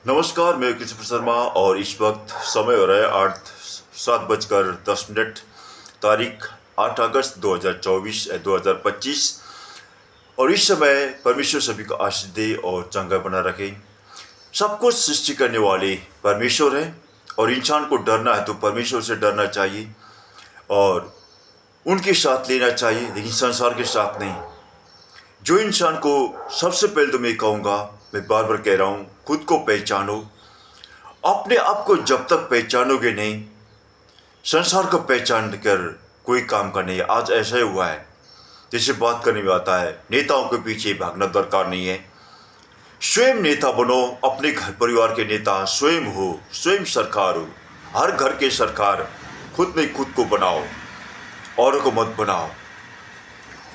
नमस्कार, मैं कृष्ण शर्मा और इस वक्त समय हो रहा है 7:10। तारीख 8 अगस्त 2025। और इस समय परमेश्वर सभी को आशीष दे और चंगा बना रखे। सब कुछ सृष्टि करने वाले परमेश्वर है और इंसान को डरना है तो परमेश्वर से डरना चाहिए और उनके साथ लेना चाहिए, लेकिन संसार के साथ नहीं। जो इंसान को सबसे पहले तो मैं कहूँगा, मैं बार बार कह रहा हूँ, खुद को पहचानो। अपने आप को जब तक पहचानोगे नहीं, संसार को पहचान कर कोई काम का नहीं है। आज ऐसा ही हुआ है, जैसे बात करने में आता है, नेताओं के पीछे भागना दरकार नहीं है। स्वयं नेता बनो, अपने घर परिवार के नेता स्वयं हो, स्वयं सरकार हो। हर घर के सरकार खुद में खुद को बनाओ, औरों को मत बनाओ।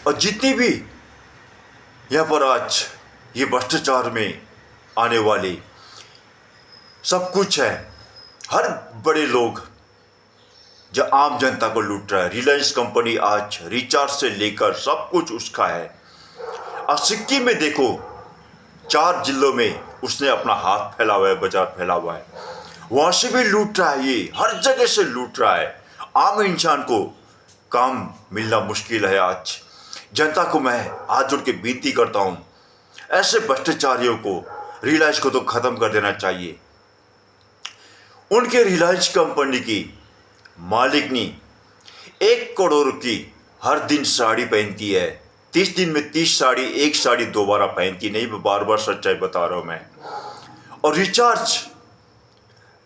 और जितनी भी यहाँ पर आज ये भ्रष्टाचार में आने वाले सब कुछ है, हर बड़े लोग जो आम जनता को लूट रहा है। रिलायंस कंपनी आज रिचार्ज से लेकर सब कुछ उसका है। आज सिक्किम में देखो, 4 जिलों में उसने अपना हाथ फैला हुआ है, बाजार फैला हुआ है, वहां से भी लूट रहा है। ये हर जगह से लूट रहा है। आम इंसान को काम मिलना मुश्किल है। आज जनता को मैं हाथ जोड़ के विनती करता हूं, ऐसे भ्रष्टाचारियों को, रिलायंस को तो खत्म कर देना चाहिए। उनके रिलायंस कंपनी की मालिकनी 1 करोड़ की हर दिन साड़ी पहनती है। 30 दिन में 30 साड़ी, एक साड़ी दोबारा पहनती नहीं। मैं बार बार सच्चाई बता रहा हूं मैं। और रिचार्ज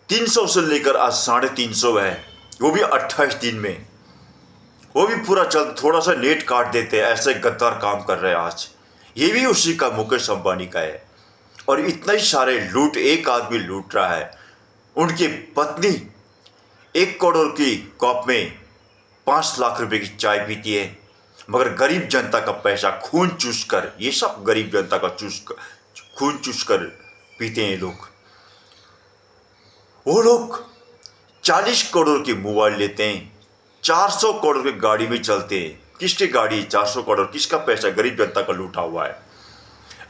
300 से लेकर आज 350 है, वो भी 28 दिन में। वो भी पूरा चल, थोड़ा सा नेट काट देते हैं। ऐसे गद्दार काम कर रहे हैं आज। ये भी उसी का, मुकेश अंबानी का है। और इतना ही सारे लूट एक आदमी लूट रहा है। उनकी पत्नी 1 करोड़ की कप में 5 लाख रुपए की चाय पीती है, मगर गरीब जनता का पैसा खून चूस कर, ये सब गरीब जनता का खून चूस कर पीते हैं लोग। वो लोग 40 करोड़ की मोबाइल लेते हैं, 400 करोड़ की गाड़ी में चलते हैं। किसकी गाड़ी? 400 करोड़। किसका पैसा? गरीब जनता का लूटा हुआ है।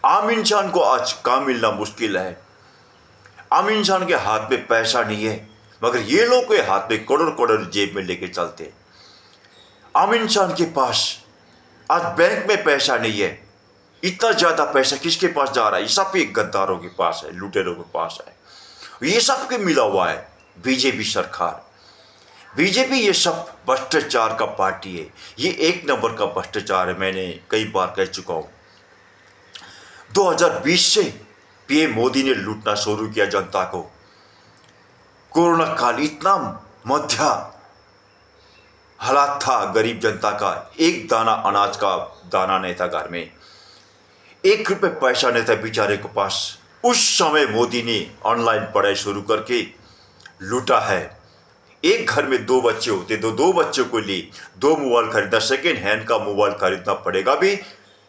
आम इंसान को आज काम मिलना मुश्किल है। आम इंसान के हाथ में पैसा नहीं है, मगर ये लोग के हाथ में करोड़ करोड़ जेब में लेके चलते। आम इंसान के पास आज बैंक में पैसा नहीं है। इतना ज्यादा पैसा किसके पास जा रहा है? ये सब एक गद्दारों के पास है, लुटेरों के पास है। ये सब के मिला हुआ है बीजेपी सरकार। बीजेपी ये सब भ्रष्टाचार का पार्टी है। ये 1 नंबर का भ्रष्टाचार है। मैंने कई बार कह चुका हूं। 2020 से पीएम मोदी ने लूटना शुरू किया जनता को। कोरोना काल इतना मध्या हालात था, गरीब जनता का एक दाना अनाज का दाना नहीं था घर में, 1 रुपये पैसा नहीं था बेचारे के पास। उस समय मोदी ने ऑनलाइन पढ़ाई शुरू करके लूटा है। एक घर में 2 बच्चे होते तो 2 बच्चों को लिए 2 मोबाइल खरीदा। सेकेंड हैंड का मोबाइल खरीदना पड़ेगा भी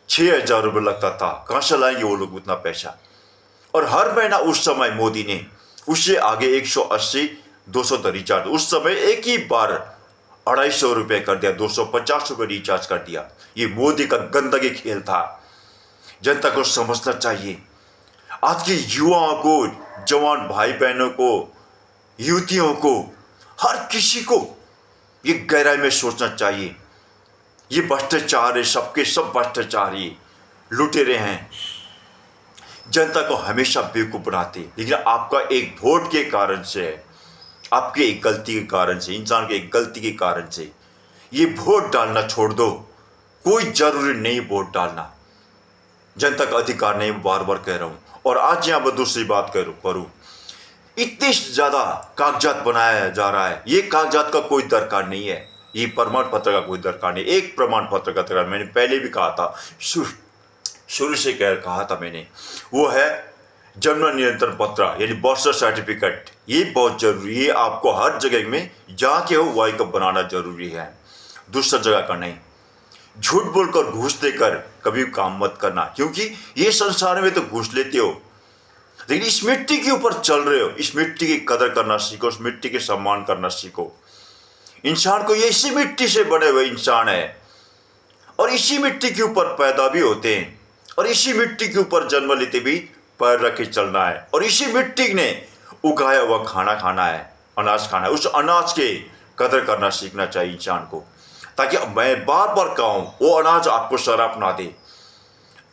6,000 रुपये लगता था। कहां से लाएंगे वो लोग उतना पैसा? और हर महीना उस समय मोदी ने उससे आगे 180-200 का रिचार्ज, उस समय एक ही बार 250 रुपये कर दिया, 250 रुपये रिचार्ज कर दिया। ये मोदी का गंदगी खेल था। जनता को समझना चाहिए। आज के युवाओं को, जवान भाई बहनों को, युवतियों को, हर किसी को ये गहराई में सोचना चाहिए। ये भ्रष्टाचार है, सबके सब भ्रष्टाचार, ये लुटेरे हैं। जनता को हमेशा बेवकूफ बनाते, लेकिन आपका एक वोट के कारण से है, आपके एक गलती के कारण से, इंसान के एक गलती के कारण से ये वोट डालना छोड़ दो। कोई जरूरी नहीं वोट डालना, जनता का अधिकार नहीं, बार बार कह रहा हूं। और आज यहां पर दूसरी बात करूं, इतने ज्यादा कागजात बनाया जा रहा है। ये कागजात का कोई दरकार नहीं है, ये प्रमाण पत्र का कोई दरकार नहीं। एक प्रमाण पत्र का दरकार, मैंने पहले भी कहा था, शुरू से कहा था मैंने, वो है जन्म नियंत्रण पत्र, यानी बर्थ सर्टिफिकेट। ये बहुत जरूरी है। आपको हर जगह में जहाँ के हो वही का बनाना जरूरी है, दूसरा जगह का नहीं। झूठ बोलकर, घूस देकर कभी काम मत करना, क्योंकि ये संसार में तो घूस लेते हो, लेकिन इस मिट्टी के ऊपर चल रहे हो। इस मिट्टी की कदर करना सीखो, इस मिट्टी के सम्मान करना सीखो। इंसान को, ये इसी मिट्टी से बने हुए इंसान है और इसी मिट्टी के ऊपर पैदा भी होते हैं और इसी मिट्टी के ऊपर जन्म लेते भी पैर रख के चलना है और इसी मिट्टी ने उगाया हुआ खाना खाना है, अनाज खाना है। उस अनाज के कदर करना सीखना चाहिए इंसान को, ताकि मैं बार बार कहूँ वो अनाज आपको शराब ना दे।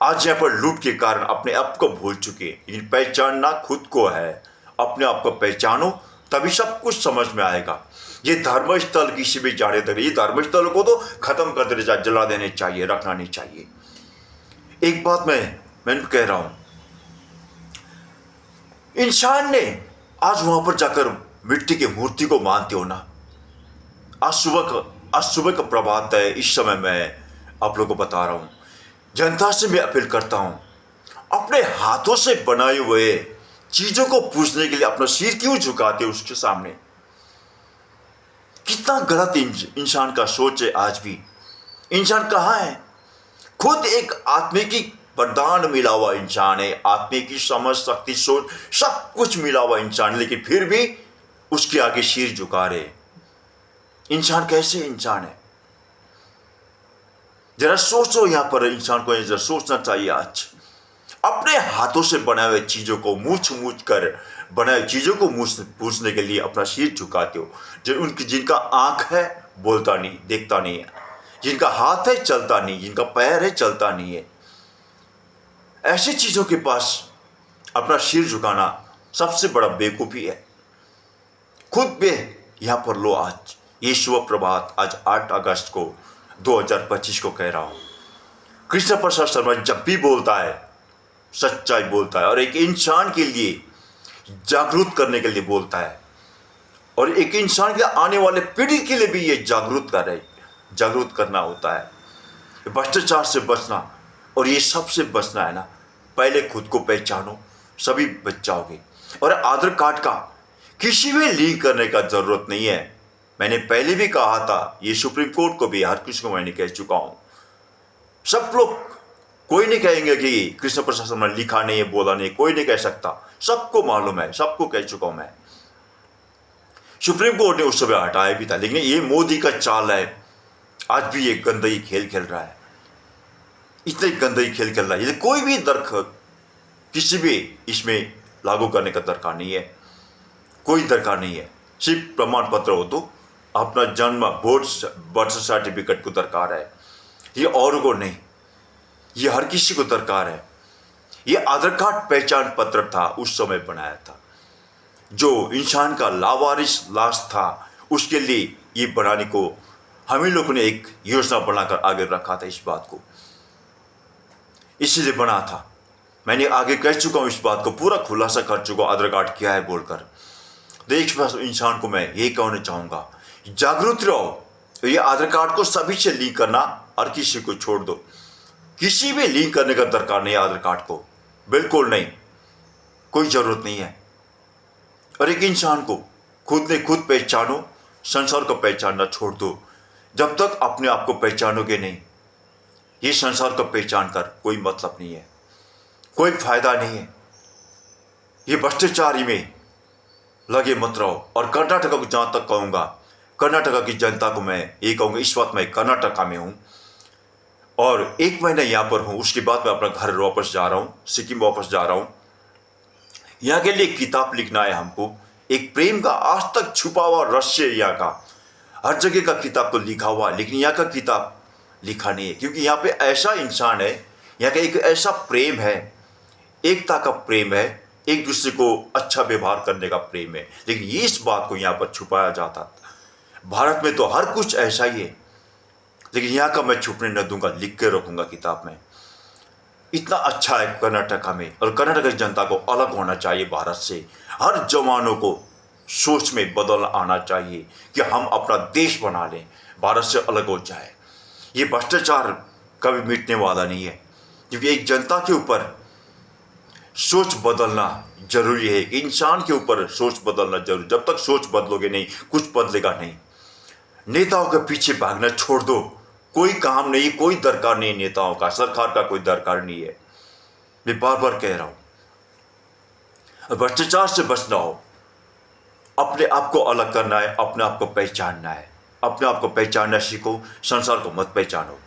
आज यहाँ पर लूट के कारण अपने आप को भूल चुके, लेकिन पहचानना खुद को है। अपने आप को पहचानो, तभी सब कुछ समझ में आएगा। ये धर्मस्थल किसी भी जाने तक, ये धर्मस्थल को तो खत्म कर देने चाहिए, जला देने चाहिए, रखना नहीं चाहिए। एक बात मैं कह रहा हूं, इंसान ने आज वहां पर जाकर मिट्टी की मूर्ति को मानते हो ना। आज सुबह का प्रभात है, इस समय मैं आप लोगों को बता रहा हूं, जनता से मैं अपील करता हूं, अपने हाथों से बनाए हुए चीजों को पूजने के लिए अपना सिर क्यों झुकाते हो उसके सामने। कितना गलत इंसान का सोच है। आज भी इंसान कहाँ है? खुद एक आत्मे की वरदान मिला हुआ इंसान है, आत्मे की समझ, शक्ति, सोच, सब कुछ मिला हुआ इंसान है, लेकिन फिर भी उसके आगे सिर झुका रहे। इंसान कैसे इंसान है? जरा सोचो। यहां पर इंसान को जरा सोचना चाहिए। आज अपने हाथों से बनाए हुए चीजों को मूछ कर बनाए चीजों को पूछने के लिए अपना सिर झुकाते हो। जिनका आंख है बोलता नहीं, देखता नहीं है, जिनका हाथ है चलता नहीं, जिनका पैर है चलता नहीं है, ऐसी चीजों के पास अपना सिर झुकाना सबसे बड़ा बेवकूफी है। खुद भी यहां पर लो। आज ये शुभ प्रभात, आज 8 अगस्त को 2025 को कह रहा हूं, कृष्ण प्रसाद शर्मा जब भी बोलता है सच्चाई बोलता है, और एक इंसान के लिए जागरूक करने के लिए बोलता है, और एक इंसान के आने वाले पीढ़ी के लिए भी ये जागरूक करना होता है। भ्रष्टाचार से बचना, और ये सबसे बचना है ना, पहले खुद को पहचानो, सभी बच जाओगे। और आधार कार्ड का किसी भी लिंक करने का जरूरत नहीं है। मैंने पहले भी कहा था, ये सुप्रीम कोर्ट को भी, हर किसी को मैंने कह चुका हूं। सब लोग, कोई नहीं कहेंगे कि कृष्ण प्रसाद शर्मा लिखा नहीं है, बोला नहीं, कोई नहीं कह सकता। सबको मालूम है, सबको कह चुका हूं मैं। सुप्रीम कोर्ट ने उस समय हटाया भी था, लेकिन ये मोदी का चाल है। आज भी ये गंदगी खेल खेल रहा है, इतने गंदगी खेल खेल रहा है। ये कोई भी किसी भी इसमें लागू करने का दरकार नहीं है, कोई दरकार नहीं है। सिर्फ प्रमाण पत्र हो तो अपना जन्म, बर्थ सर्टिफिकेट को दरकार है, ये और को नहीं, ये हर किसी को दरकार है। ये आधार कार्ड पहचान पत्र था, उस समय बनाया था, जो इंसान का लावारिस लाश था, उसके लिए ये बनाने को हम ही लोगों ने एक योजना बनाकर आगे रखा था। इस बात को इसीलिए बना था। मैंने आगे कह चुका हूं, इस बात को पूरा खुलासा कर चुका हूं, आधार कार्ड क्या है बोलकर। देश में इंसान को मैं यही कहना चाहूंगा, जागरूक रहो। ये आधार कार्ड को सभी से लिंक करना, और किसी को छोड़ दो। किसी भी लिंक करने का दरकार नहीं है आधार कार्ड को, बिल्कुल नहीं, कोई जरूरत नहीं है। और एक इंसान को खुद ने खुद पहचानो, संसार को पहचानना छोड़ दो। जब तक अपने आप को पहचानोगे नहीं, ये संसार को पहचान कर कोई मतलब नहीं है, कोई फायदा नहीं है। ये भ्रष्टाचारी में लगे मत रहो। और कर्नाटक को जहां तक कहूंगा, कर्नाटक की जनता को मैं ये कहूंगा, इस वक्त मैं कर्नाटक में हूं और 1 महीना यहां पर हूं। उसके बाद मैं अपना घर वापस जा रहा हूं, सिक्किम वापस जा रहा हूं। यहाँ के लिए किताब लिखना है हमको, एक प्रेम का आज तक छुपा हुआ रहस्य। यहाँ का हर जगह का किताब तो लिखा हुआ है, लेकिन यहाँ का किताब लिखा नहीं है, क्योंकि यहाँ पे ऐसा इंसान है, यहाँ का एक ऐसा प्रेम है, एकता का प्रेम है, एक दूसरे को अच्छा व्यवहार करने का प्रेम है, लेकिन ये इस बात को यहाँ पर छुपाया जाता था। भारत में तो हर कुछ ऐसा ही है, लेकिन यहाँ का मैं छुपने न दूंगा, लिख के रखूंगा किताब में। इतना अच्छा है कर्नाटक में, और कर्नाटक की जनता को अलग होना चाहिए भारत से। हर जवानों को सोच में बदल आना चाहिए कि हम अपना देश बना लें, भारत से अलग हो जाए। ये भ्रष्टाचार कभी मिटने वाला नहीं है, क्योंकि एक जनता के ऊपर सोच बदलना जरूरी है, इंसान के ऊपर सोच बदलना जरूरी। जब तक सोच बदलोगे नहीं, कुछ बदलेगा नहीं। नेताओं के पीछे भागना छोड़ दो, कोई काम नहीं, कोई दरकार नहीं नेताओं का, सरकार का कोई दरकार नहीं है। मैं बार बार कह रहा हूं, भ्रष्टाचार से बचना हो, अपने आप को अलग करना है, अपने आप को पहचानना है। अपने आप को पहचानना सीखो, संसार को मत पहचानो।